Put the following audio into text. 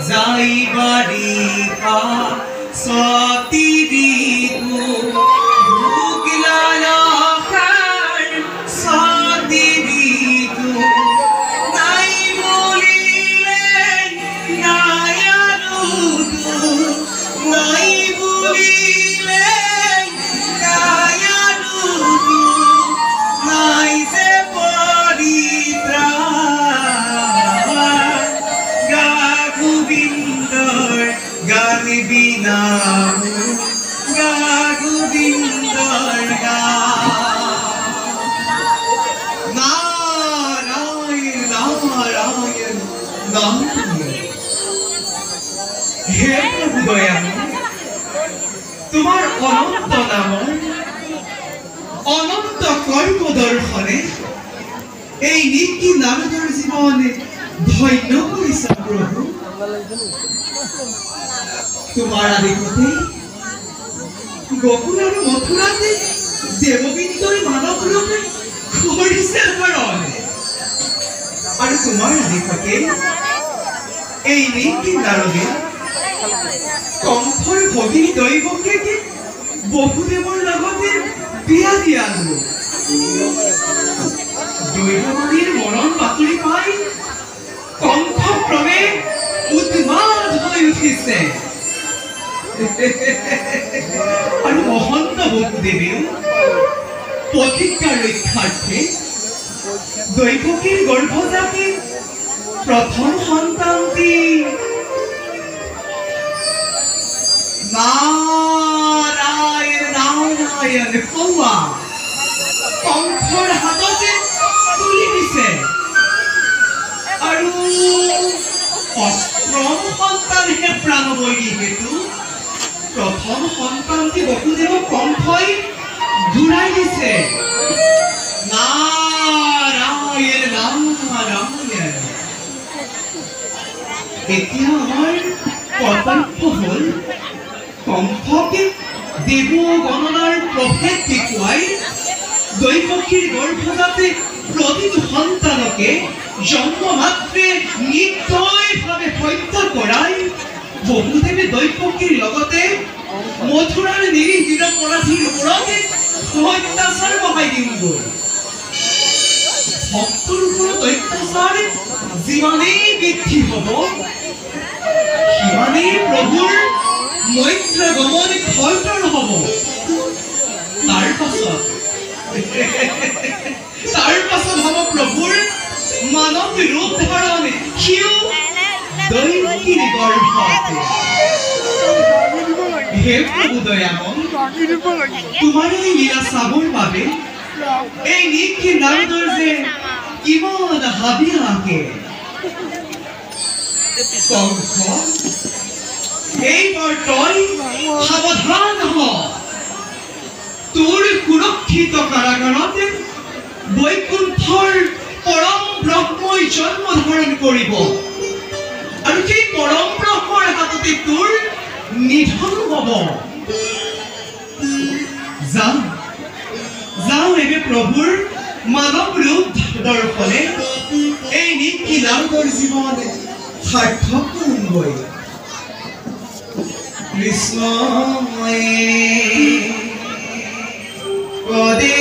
যাই বাৰিষা সতীৰি তোমাৰ অনন্ত নাম অনন্ত কৰ্ম দৰ্শনে এই নিকি নাৰদৰ জীবনে ধন্য কৰিছা প্ৰভু। তোমাৰ আদেশতে গোকুল আৰু মথুৰাতে দেৱবিন্দুই মানৱ ৰূপে কৰিছে বৰণ, আৰু তোমাৰ আদেশতে এই নিকি নাৰদে কংসৰ ভগিনী দৈৱকে বসুদেৱৰ লগতে বিয়া দিয়ালো। দৈৱমণিৰ মৰণ বাতৰি পাই কংস ক্ৰমে উন্মাদ হৈ উঠিছে, আৰু মহন্ত বসুদেৱেও প্ৰতিজ্ঞা ৰক্ষাৰ্থে দৈৱকীৰ গৰ্ভজাতি প্ৰথম সন্তানটি নাৰায়ণ নাৰায়ণ কৌয়া কংসৰ হাততে তুলি দিছে, আৰু অষ্টম সন্তানহে প্ৰাণবলী হেতু প্ৰথম সন্তানটি বসুদেৱক কংসই ঘূৰাই দিছে। নাৰায়ণ নাৰায়ণ। এতিয়া আমাৰ কৰ্তব্য হ'ল কংসকে দেৱ গণনাৰ প্ৰভেদ দেখুৱাই দৈৱকীৰ গৰ্ভজাতে প্ৰতিটো সন্তানকে জন্ম মাত্ৰে নিৰ্দয়ভাৱে হত্যা কৰাই বসুদেৱে দৈৱকীৰ লগতে মথুৰাৰ নিৰীহ নিৰপৰাধীৰ ওপৰতে অত্যাচাৰ বহাই দিওঁগৈ। ভক্তৰ ওপৰত অত্যাচাৰ যিমানেই বৃদ্ধি হ'ব সিমানেই প্ৰভুৰ মৈত্ৰ গমন খৰতৰ হ'ব। তাৰ পাছত হ'ব প্ৰভুৰ মানৱ ৰূপ ধাৰণ, সিও দৈৱকীৰ গৰ্ভতে। হে প্ৰভু দয়াময়, তোমাৰ এই লীলা চাবৰ বাবে এই নিকি নাৰদৰ যে কিমান হাবি আহে। কংস এইবাৰ তই সাৱধান হ, তোৰ সুৰক্ষিত কাৰাগাৰতে বৈকুণ্ঠৰ পৰম ব্ৰহ্মই জন্ম ধাৰণ কৰিব, আৰু সেই পৰম ব্ৰহ্মৰ হাততে তোৰ নিধন হ'ব। যাওঁ এবে প্ৰভুৰ মানৱ ৰূপ দৰ্শনে এই নিকি নাৰদৰ জীৱন সাৰ্থক কৰোঁগৈ। কৃষ্ণ পদে